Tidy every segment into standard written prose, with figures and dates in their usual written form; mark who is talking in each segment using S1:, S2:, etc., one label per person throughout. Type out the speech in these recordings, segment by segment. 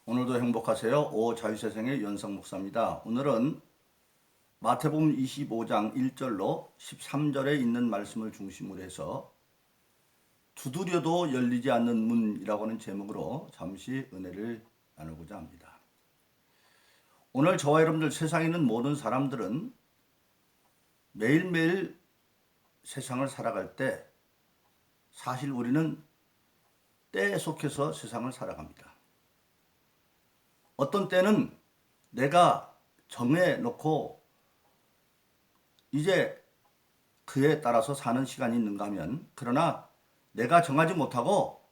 S1: 오늘도 행복하세요. 오자유세상의 연성 목사입니다. 오늘은 마태복음 25장 1절로 13절에 있는 말씀을 중심으로 해서 두드려도 열리지 않는 문이라고 하는 제목으로 잠시 은혜를 나누고자 합니다. 오늘 저와 여러분들 세상에 있는 모든 사람들은 매일매일 세상을 살아갈 때 사실 우리는 때에 속해서 세상을 살아갑니다. 어떤 때는 내가 정해놓고 이제 그에 따라서 사는 시간이 있는가 하면, 그러나 내가 정하지 못하고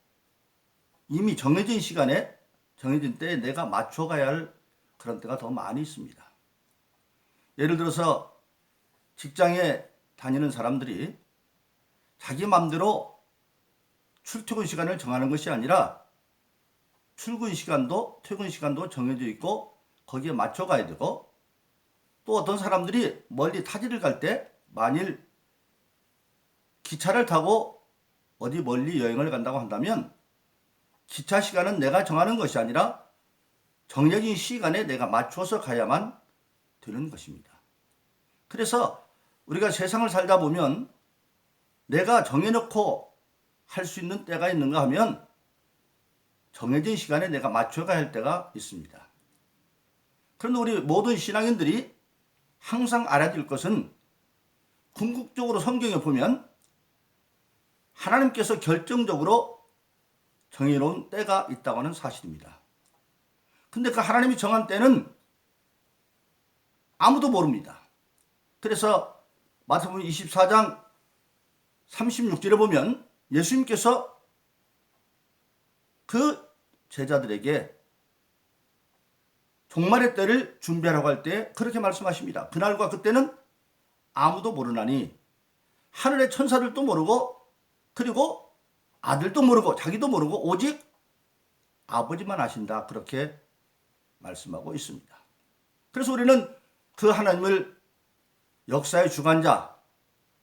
S1: 이미 정해진 시간에 정해진 때에 내가 맞춰가야 할 그런 때가 더 많이 있습니다. 예를 들어서 직장에 다니는 사람들이 자기 마음대로 출퇴근 시간을 정하는 것이 아니라 출근 시간도 퇴근 시간도 정해져 있고 거기에 맞춰 가야 되고, 또 어떤 사람들이 멀리 타지를 갈 때 만일 기차를 타고 어디 멀리 여행을 간다고 한다면 기차 시간은 내가 정하는 것이 아니라 정해진 시간에 내가 맞춰서 가야만 되는 것입니다. 그래서 우리가 세상을 살다 보면 내가 정해놓고 할 수 있는 때가 있는가 하면 정해진 시간에 내가 맞춰가야 할 때가 있습니다. 그런데 우리 모든 신앙인들이 항상 알아야 될 것은, 궁극적으로 성경에 보면 하나님께서 결정적으로 정해놓은 때가 있다고 하는 사실입니다. 근데 그 하나님이 정한 때는 아무도 모릅니다. 그래서 마태복음 24장 36절에 보면 예수님께서 그 제자들에게 종말의 때를 준비하라고 할 때 그렇게 말씀하십니다. 그날과 그때는 아무도 모르나니 하늘의 천사들도 모르고, 그리고 아들도 모르고 자기도 모르고 오직 아버지만 아신다, 그렇게 말씀하고 있습니다. 그래서 우리는 그 하나님을 역사의 주관자,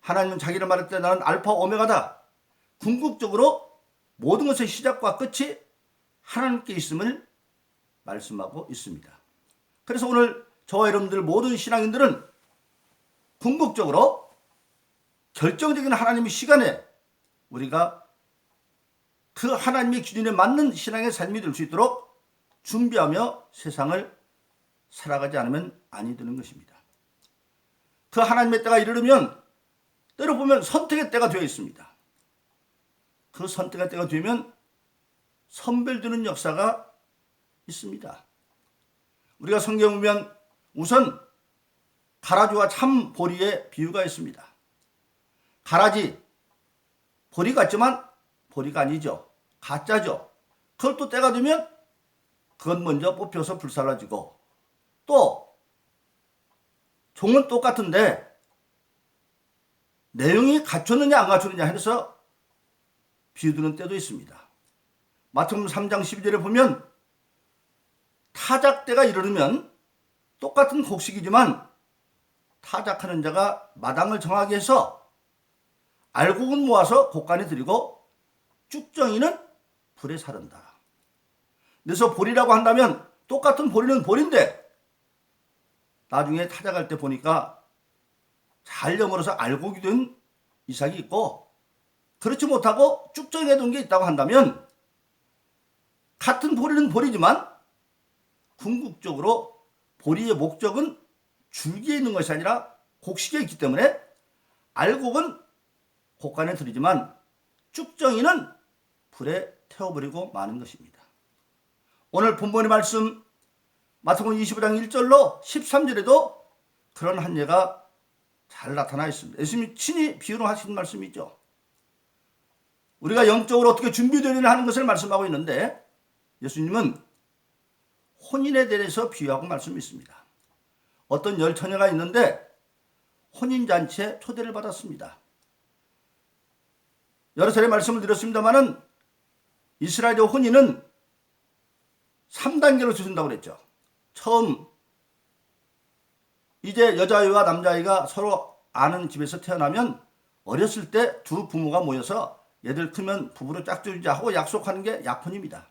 S1: 하나님은 자기를 말할 때 나는 알파 오메가다, 궁극적으로 모든 것의 시작과 끝이 하나님께 있음을 말씀하고 있습니다. 그래서 오늘 저와 여러분들 모든 신앙인들은 궁극적으로 결정적인 하나님의 시간에 우리가 그 하나님의 기준에 맞는 신앙의 삶이 될 수 있도록 준비하며 세상을 살아가지 않으면 아니 되는 것입니다. 그 하나님의 때가 이르르면 때로 보면 선택의 때가 되어 있습니다. 그 선택의 때가 되면 선별되는 역사가 있습니다. 우리가 성경 보면 우선 가라지와 참 보리의 비유가 있습니다. 가라지, 보리 같지만 보리가 아니죠. 가짜죠. 그걸 또 때가 되면 그건 먼저 뽑혀서 불살라지고, 또 종은 똑같은데 내용이 갖췄느냐 안 갖췄느냐 해서 비유드는 때도 있습니다. 마태복음 3장 12절에 보면 타작 때가 이르르면 똑같은 곡식이지만 타작하는 자가 마당을 정하게 해서 알곡은 모아서 곡간에 들이고 쭉정이는 불에 사른다. 그래서 보리라고 한다면 똑같은 보리는 보리인데 나중에 타작할 때 보니까 잘 여물어서 알곡이 된 이삭이 있고, 그렇지 못하고 쭉정해 둔 게 있다고 한다면 같은 보리는 보리지만 궁극적으로 보리의 목적은 줄기에 있는 것이 아니라 곡식에 있기 때문에 알곡은 곡간에 들이지만 쭉정이는 불에 태워버리고 마는 것입니다. 오늘 본문의 말씀 마태복음 25장 1절로 13절에도 그런 한 예가 잘 나타나 있습니다. 예수님이 친히 비유로 하신 말씀이죠. 우리가 영적으로 어떻게 준비되느냐 하는 것을 말씀하고 있는데, 예수님은 혼인에 대해서 비유하고 말씀이 있습니다. 어떤 열 처녀가 있는데 혼인잔치에 초대를 받았습니다. 여러 차례 말씀을 드렸습니다마는 이스라엘의 혼인은 3단계로 주신다고 그랬죠. 처음 이제 여자아이와 남자아이가 서로 아는 집에서 태어나면 어렸을 때 두 부모가 모여서 얘들 크면 부부로 짝지어주자 하고 약속하는 게 약혼입니다.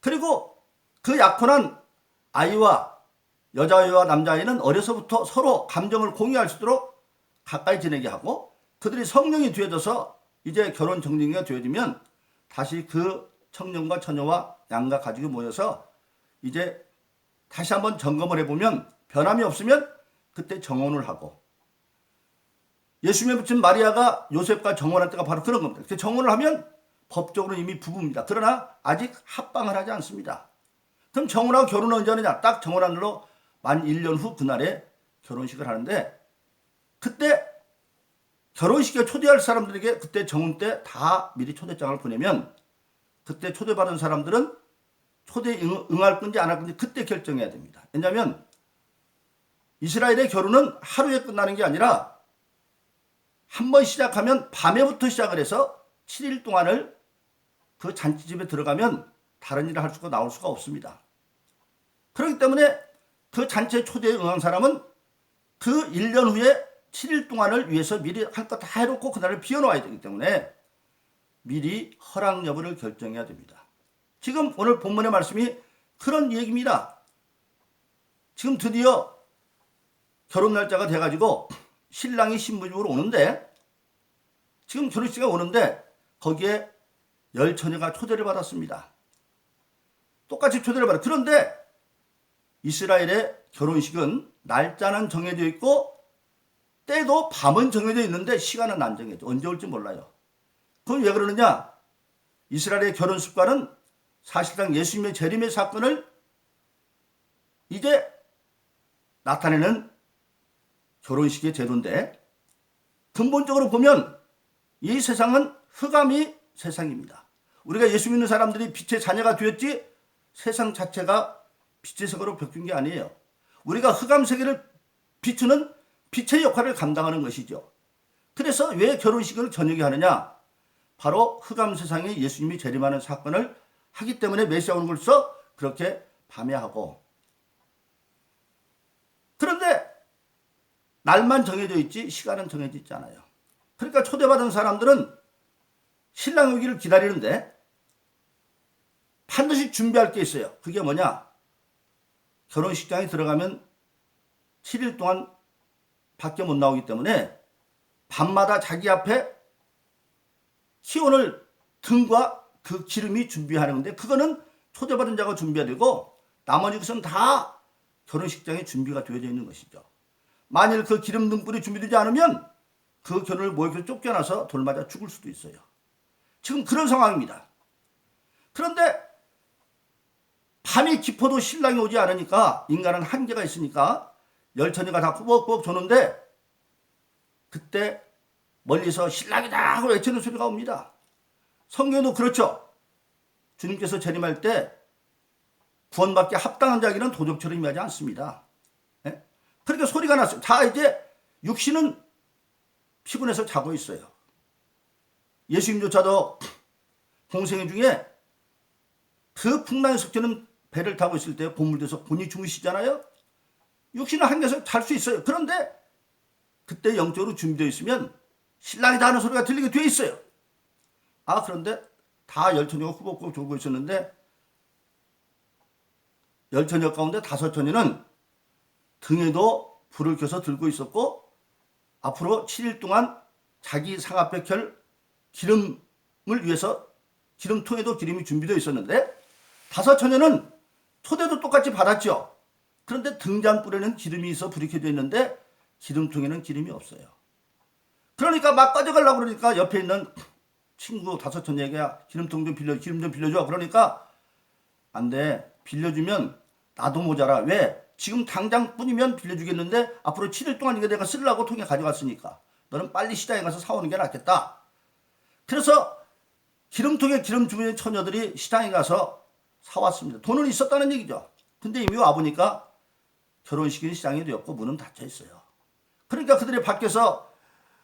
S1: 그리고 그 약혼한 아이와 여자아이와 남자아이는 어려서부터 서로 감정을 공유할 수 있도록 가까이 지내게 하고 그들이 성령이 되어져서 이제 결혼 정령이가 되어지면 다시 그 청년과 처녀와 양가 가족이 모여서 이제 다시 한번 점검을 해보면 변함이 없으면 그때 정혼을 하고 예수님의 부친 마리아가 요셉과 정혼할 때가 바로 그런 겁니다. 그때 정혼을 하면 법적으로 이미 부부입니다. 그러나 아직 합방을 하지 않습니다. 그럼 정혼하고 결혼은 언제 하느냐? 딱 정혼한 날로 만 1년 후 그날에 결혼식을 하는데 그때 결혼식에 초대할 사람들에게 그때 정혼 때 다 미리 초대장을 보내면 그때 초대받은 사람들은 초대에 응할 건지 안 할 건지 그때 결정해야 됩니다. 왜냐하면 이스라엘의 결혼은 하루에 끝나는 게 아니라 한 번 시작하면 밤에부터 시작을 해서 7일 동안을 그 잔치집에 들어가면 다른 일을 할 수가 나올 수가 없습니다. 그렇기 때문에 그 잔치에 초대에 응한 사람은 그 1년 후에 7일 동안을 위해서 미리 할 거 다 해놓고 그날을 비워놓아야 되기 때문에 미리 허락 여부를 결정해야 됩니다. 지금 오늘 본문의 말씀이 그런 얘기입니다. 지금 드디어 결혼 날짜가 돼가지고 신랑이 신부집으로 오는데 지금 결혼식이 오는데 거기에 10처녀가 초대를 받았습니다. 똑같이 초대를 받았어요. 그런데 이스라엘의 결혼식은 날짜는 정해져 있고 때도 밤은 정해져 있는데 시간은 안 정해져. 언제 올지 몰라요. 그건 왜 그러느냐? 이스라엘의 결혼 습관은 사실상 예수님의 재림의 사건을 이제 나타내는 결혼식의 제도인데 근본적으로 보면 이 세상은 흑암이 세상입니다. 우리가 예수 믿는 사람들이 빛의 자녀가 되었지 세상 자체가 빛의 색으로 바뀐 게 아니에요. 우리가 흑암 세계를 비추는 빛의 역할을 감당하는 것이죠. 그래서 왜 결혼식을 저녁에 하느냐? 바로 흑암 세상에 예수님이 재림하는 사건을 하기 때문에 메시아 오는 걸서 그렇게 밤에 하고 그런데 날만 정해져 있지 시간은 정해져 있지 않아요. 그러니까 초대받은 사람들은 신랑 오기를 기다리는데 반드시 준비할 게 있어요. 그게 뭐냐? 결혼식장에 들어가면 7일 동안 밖에 못 나오기 때문에 밤마다 자기 앞에 희원을 등과 그 기름이 준비하는데 그거는 초대받은 자가 준비해야 되고 나머지 것은 다 결혼식장에 준비가 되어져 있는 것이죠. 만일 그 기름 등불이 준비되지 않으면 그 결혼을 모여서 쫓겨나서 돌맞아 죽을 수도 있어요. 지금 그런 상황입니다. 그런데 밤이 깊어도 신랑이 오지 않으니까 인간은 한계가 있으니까 10처녀가 다 꾸벅꾸벅 조는데 그때 멀리서 신랑이다 하고 외치는 소리가 옵니다. 성경도 그렇죠. 주님께서 재림할 때 구원받기 합당한 자에게는 도적처럼 임하지 않습니다. 네? 그러니까 소리가 났어요. 자 이제 육신은 피곤해서 자고 있어요. 예수님조차도 공생애 중에 그 풍랑에 섞이는 배를 타고 있을 때 고물돼서 본인이 주무시잖아요. 육신은 한계에서 잘 수 있어요. 그런데 그때 영적으로 준비되어 있으면 신랑이다 하는 소리가 들리게 되어 있어요. 아 그런데 다 10처녀가 후벅후벅 졸고 있었는데 10처녀 가운데 5처녀는 등에도 불을 켜서 들고 있었고 앞으로 7일 동안 자기 상 앞에 켤 기름을 위해서 기름통에도 기름이 준비되어 있었는데 5처녀는 초대도 똑같이 받았죠. 그런데 등잔불에는 기름이 있어 불이 켜져 있는데 기름통에는 기름이 없어요. 그러니까 막 가져가려고 그러니까 옆에 있는 친구 5처녀에게 기름 좀 빌려줘. 그러니까 안 돼. 빌려주면 나도 모자라. 왜? 지금 당장 뿐이면 빌려주겠는데 앞으로 7일 동안 이거 내가 쓰려고 통에 가져갔으니까 너는 빨리 시장에 가서 사오는 게 낫겠다. 그래서 기름통에 기름 주문의 처녀들이 시장에 가서 사왔습니다. 돈은 있었다는 얘기죠. 근데 이미 와보니까 결혼식은 시장이 되었고 문은 닫혀 있어요. 그러니까 그들이 밖에서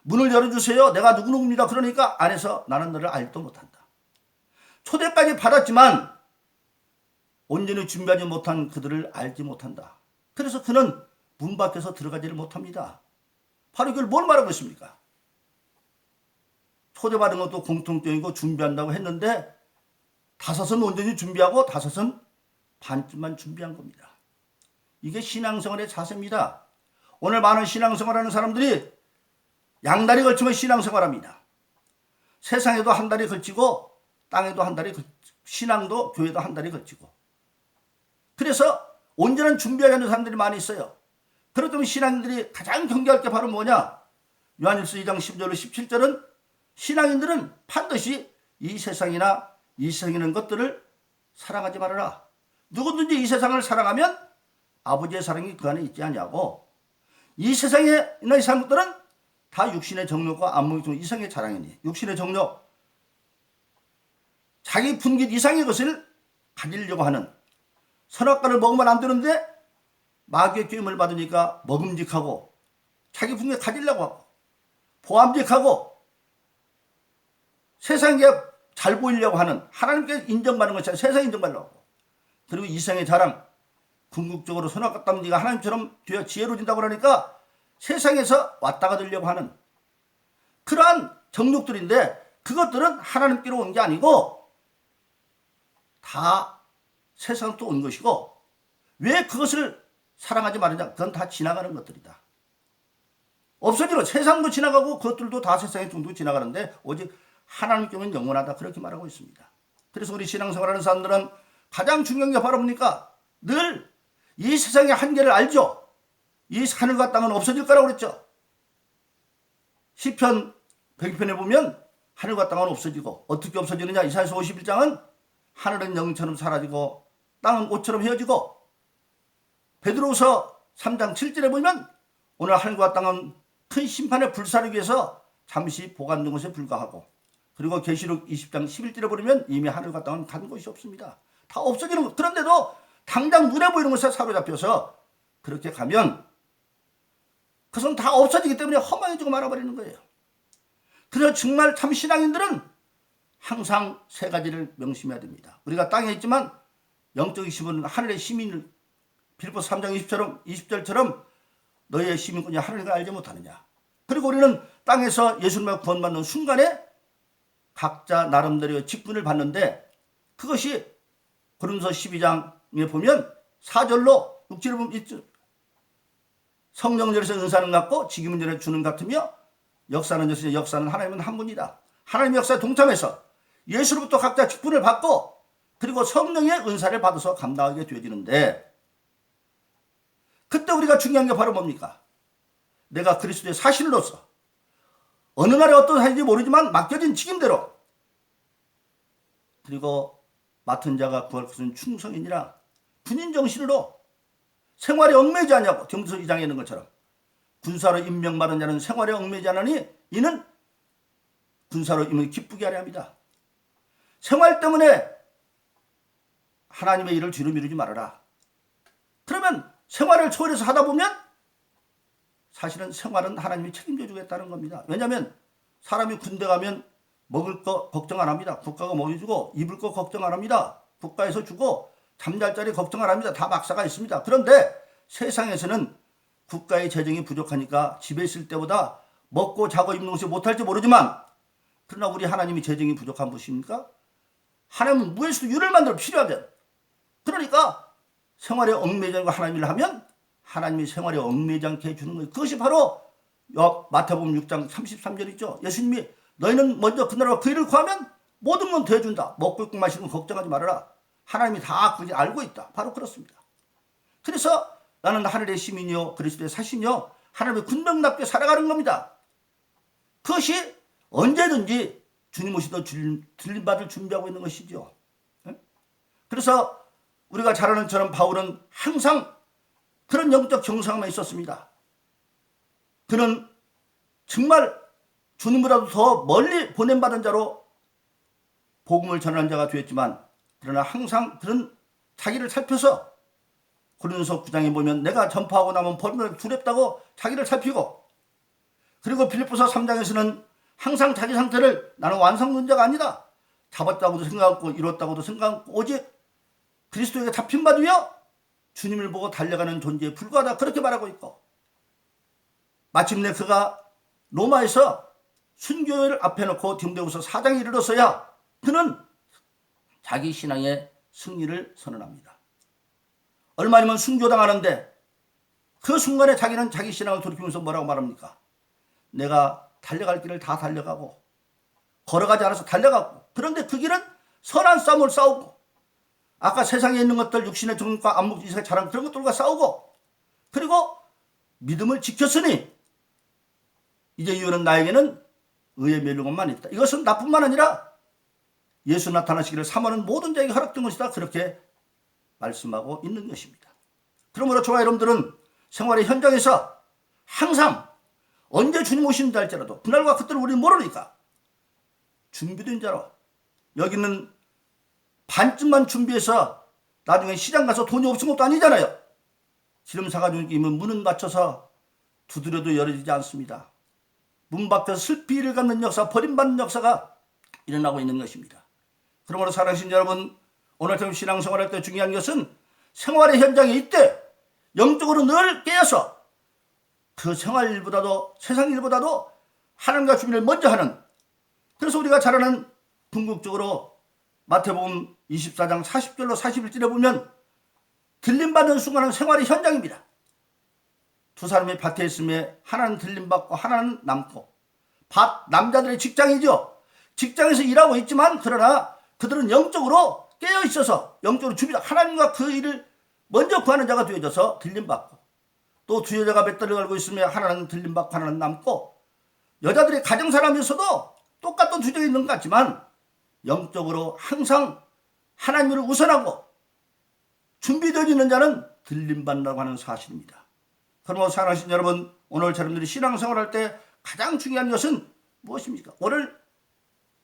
S1: 문을 열어주세요. 내가 누구누구입니다. 그러니까 안에서 나는 너를 알지도 못한다. 초대까지 받았지만 온전히 준비하지 못한 그들을 알지 못한다. 그래서 그는 문 밖에서 들어가지를 못합니다. 바로 이걸 뭘 말하고 있습니까? 초대받은 것도 공통점이고 준비한다고 했는데 5은 온전히 준비하고 5은 반쯤만 준비한 겁니다. 이게 신앙생활의 자세입니다. 오늘 많은 신앙생활하는 사람들이 양다리 걸치면 신앙생활합니다. 세상에도 한 다리 걸치고 땅에도 한 다리 걸치고 신앙도 교회도 한 다리 걸치고, 그래서 온전한 준비하지 않는 사람들이 많이 있어요. 그렇기 때문에 신앙인들이 가장 경계할 게 바로 뭐냐? 요한일서 2장 10절로 17절은 신앙인들은 반드시 이 세상이나 이 세상에 있는 것들을 사랑하지 말아라. 누구든지 이 세상을 사랑하면 아버지의 사랑이 그 안에 있지 않냐고. 이 세상에 있는 이상 것들은 다 육신의 정욕과 안목의 이상의 자랑이니, 육신의 정욕, 자기 분깃 이상의 것을 가지려고 하는, 선악과를 먹으면 안 되는데 마귀의 게임을 받으니까 먹음직하고 자기 분깃 가지려고 하고 보암직하고 세상에 잘 보이려고 하는, 하나님께 인정받는 것이 아니라 세상에 인정받으려고 하고, 그리고 이상의 자랑, 궁극적으로 선악과 따면 네가 하나님처럼 되어 지혜로워진다고 그러니까 세상에서 왔다 가들려고 하는 그러한 정욕들인데, 그것들은 하나님께로 온 게 아니고 다 세상으로 온 것이고, 왜 그것을 사랑하지 말느냐? 그건 다 지나가는 것들이다. 없어지는, 세상도 지나가고 그것들도 다 세상의 중도 지나가는데 오직 하나님께는 영원하다, 그렇게 말하고 있습니다. 그래서 우리 신앙생활하는 사람들은 가장 중요한 게 바로 뭡니까? 늘 이 세상의 한계를 알죠. 이 하늘과 땅은 없어질 거라고 그랬죠. 시편 100편에 보면 하늘과 땅은 없어지고, 어떻게 없어지느냐? 이사야서 51장은 하늘은 영처럼 사라지고 땅은 옷처럼 헤어지고, 베드로후서 3장 7절에 보면 오늘 하늘과 땅은 큰 심판에 불사르기 위해서 잠시 보관된 것에 불과하고, 그리고 계시록 20장 11절에 보면 이미 하늘과 땅은 간 곳이 없습니다. 다 없어지는 것. 그런데도 당장 눈에 보이는 것에 사로잡혀서 그렇게 가면 그것은 다 없어지기 때문에 허망해지고 말아버리는 거예요. 그래서 정말 참 신앙인들은 항상 세 가지를 명심해야 됩니다. 우리가 땅에 있지만 영적인 시민은 하늘의 시민을, 빌립보서 3장 20절처럼 너희의 시민권이 하늘을 알지 못하느냐. 그리고 우리는 땅에서 예수님을 구원받는 순간에 각자 나름대로의 직분을 받는데, 그것이 고린도서 12장에 보면 4절로 6절에 보면 성령절에서 은사는 같고 직임은 전에 주는 같으며 역사는 역시 역사는 하나님은 한 분이다. 하나님의 역사에 동참해서 예수로부터 각자 직분을 받고 그리고 성령의 은사를 받아서 감당하게 되어지는데, 그때 우리가 중요한 게 바로 뭡니까? 내가 그리스도의 사실로서 어느 날에 어떤 사실인지 모르지만 맡겨진 직임대로, 그리고 맡은 자가 구할 것은 충성이니라 군인 정신으로 생활에 얽매이지 않냐고. 디모데서 2장에 있는 것처럼 군사로 임명받은 자는 생활에 얽매이지 않으니 이는 군사로 임을 기쁘게 하려 합니다. 생활 때문에 하나님의 일을 뒤로 미루지 말아라. 그러면 생활을 초월해서 하다 보면 사실은 생활은 하나님이 책임져 주겠다는 겁니다. 왜냐하면 사람이 군대 가면 먹을 거 걱정 안 합니다. 국가가 먹여주고, 입을 거 걱정 안 합니다. 국가에서 주고, 잠잘 자리 걱정 안 합니다. 다 막사가 있습니다. 그런데 세상에서는 국가의 재정이 부족하니까 집에 있을 때보다 먹고 자고 입는 것이 못할지 모르지만, 그러나 우리 하나님이 재정이 부족한 것입니까? 하나님은 무에서도 유를 만들어 필요하면, 그러니까 생활에 얽매이지 않고 하나님 일을 하면 하나님이 생활에 얽매이지 않게 해주는 거예요. 그것이 바로 마태복음 6장 33절이죠. 예수님이 너희는 먼저 그 나라와 그 일을 구하면 모든 건 더해준다. 먹고 입고 마시는 건 걱정하지 말아라. 하나님이 다 그걸 알고 있다. 바로 그렇습니다. 그래서 나는 하늘의 시민이요 그리스도의 사신이요 하나님의 군병답게 살아가는 겁니다. 그것이 언제든지 주님 오시도 들림받을 준비하고 있는 것이죠. 그래서 우리가 잘 아는 처럼 바울은 항상 그런 영적 정상만 있었습니다. 그는 정말 주님보다도 더 멀리 보냄받은 자로 복음을 전하는 자가 되었지만, 그러나 항상 그런 자기를 살펴서 고린도서 9장에 보면 내가 전파하고 나면 버림을 두렵다고 자기를 살피고, 그리고 빌립보서 3장에서는 항상 자기 상태를 나는 완성론자가 아니다. 잡았다고도 생각하고 이뤘다고도 생각하고 오직 그리스도에게 잡힌 바 되어 주님을 보고 달려가는 존재에 불과하다. 그렇게 말하고 있고, 마침내 그가 로마에서 순교를 앞에 놓고 디모데후서 4장에 이르러서야 그는 자기 신앙의 승리를 선언합니다. 얼마 아니면 순교당하는데 그 순간에 자기는 자기 신앙을 돌이키면서 뭐라고 말합니까? 내가 달려갈 길을 다 달려가고 걸어가지 않아서 달려가고, 그런데 그 길은 선한 싸움을 싸우고, 아까 세상에 있는 것들, 육신의 정욕과 안목 지식의 자랑, 그런 것들과 싸우고, 그리고 믿음을 지켰으니 이제 이유는 나에게는 의의 멸류관만 있다. 이것은 나뿐만 아니라 예수 나타나시기를 사모하는 모든 자에게 허락된 것이다. 그렇게 말씀하고 있는 것입니다. 그러므로 저와 여러분들은 생활의 현장에서 항상 언제 주님 오시는지 할지라도 그날과 그때를 우리는 모르니까 준비된 자로, 여기는 반쯤만 준비해서 나중에 시장 가서 돈이 없은 것도 아니잖아요. 기름 사가지고 이면 문은 닫혀서 두드려도 열어지지 않습니다. 문 밖에서 슬피를 갖는 역사, 버림받는 역사가 일어나고 있는 것입니다. 그러므로 사랑하신 여러분, 오늘처럼 신앙생활할 때 중요한 것은 생활의 현장에 있대 영적으로 늘 깨어서 그 생활 일보다도, 세상 일보다도 하나님과 주님을 먼저 하는, 그래서 우리가 잘 아는 궁극적으로 마태복음 24장 40절로 41절에 보면 들림받는 순간은 생활의 현장입니다. 두 사람이 밭에 있음에 하나는 들림받고 하나는 남고, 남자들의 직장이죠. 직장에서 일하고 있지만 그러나 그들은 영적으로 깨어 있어서 영적으로 준비다. 하나님과 그 일을 먼저 구하는 자가 되어져서 들림받고, 또 두 여자가 뱃다를 걸고 있으며 하나는 들림받고 하나는 남고, 여자들의 가정사람에서도 똑같은 주제가 있는 것 같지만 영적으로 항상 하나님을 우선하고 준비되어 있는 자는 들림받는다고 하는 사실입니다. 그러므로 사랑하신 여러분, 오늘 여러분들이 신앙생활할 때 가장 중요한 것은 무엇입니까? 오늘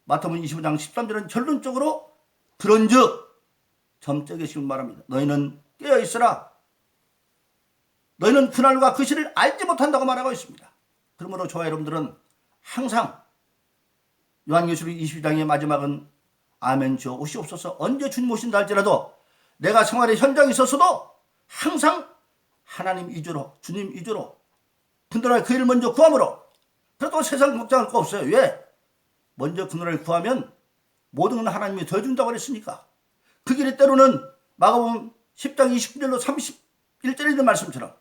S1: 마태복음 25장 13절은 결론적으로 그런즉 점적의 식을 말합니다. 너희는 깨어있으라. 너희는 그날과 그 시를 알지 못한다고 말하고 있습니다. 그러므로 저와 여러분들은 항상 요한계시록 22장의 마지막은 아멘 주여 오시옵소서, 언제 주님 오신다 할지라도 내가 생활의 현장에 있어서도 항상 하나님 위주로, 주님 위주로, 그날의 그 일을 먼저 구함으로, 그래도 세상 걱정할 거 없어요. 왜? 먼저 그날을 구하면 모든 건 하나님이 더해준다고 그랬으니까. 그 길이 때로는 마가복음 10장 29절로 31절에 있는 말씀처럼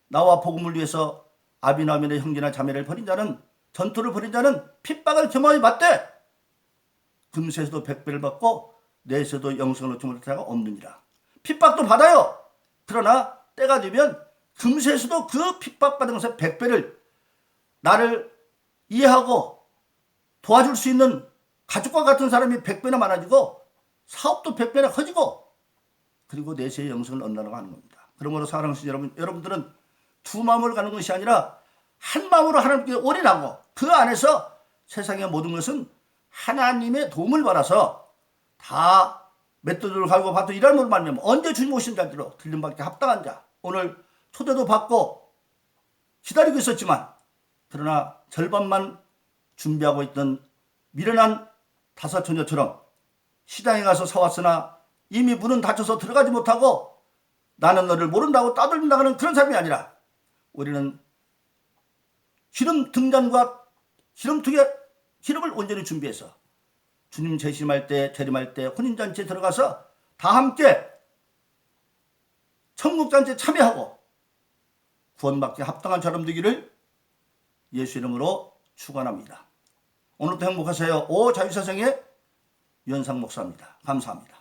S1: 나와 복음을 위해서 아비나 어머니의 형제나 자매를 버린 자는, 전투를 벌인 자는 핍박을 겸허히 받되 금세에서도 100배를 받고 내세도 영생을 얻지 못할 자가 없느니라. 핍박도 받아요. 그러나 때가 되면 금세에서도 그 핍박받은 것의 100배를 나를 이해하고 도와줄 수 있는 가족과 같은 사람이 100배나 많아지고 사업도 100배나 커지고, 그리고 내세의 영생을 얻는다고 하는 겁니다. 그러므로 사랑하는 여러분, 여러분들은 두 마음을 가는 것이 아니라 한 마음으로 하나님께 올인하고 그 안에서 세상의 모든 것은 하나님의 도움을 받아서 다 맷돌을 갈고 밭도 일하는 걸 말하면 언제 주님 오신다 할지로 들림받기 합당한 자, 오늘 초대도 받고 기다리고 있었지만 그러나 절반만 준비하고 있던 미련한 다섯 처녀처럼 시장에 가서 사왔으나 이미 문은 닫혀서 들어가지 못하고 나는 너를 모른다고 따돌린다는 그런 사람이 아니라, 우리는 기름 등잔과 기름통에 기름을 온전히 준비해서 주님 재림할 때 혼인잔치에 들어가서 다 함께 천국잔치에 참여하고 구원받기 합당한 사람 되기를 예수 이름으로 축원합니다. 오늘도 행복하세요. 오 자유사상의 유현상 목사입니다. 감사합니다.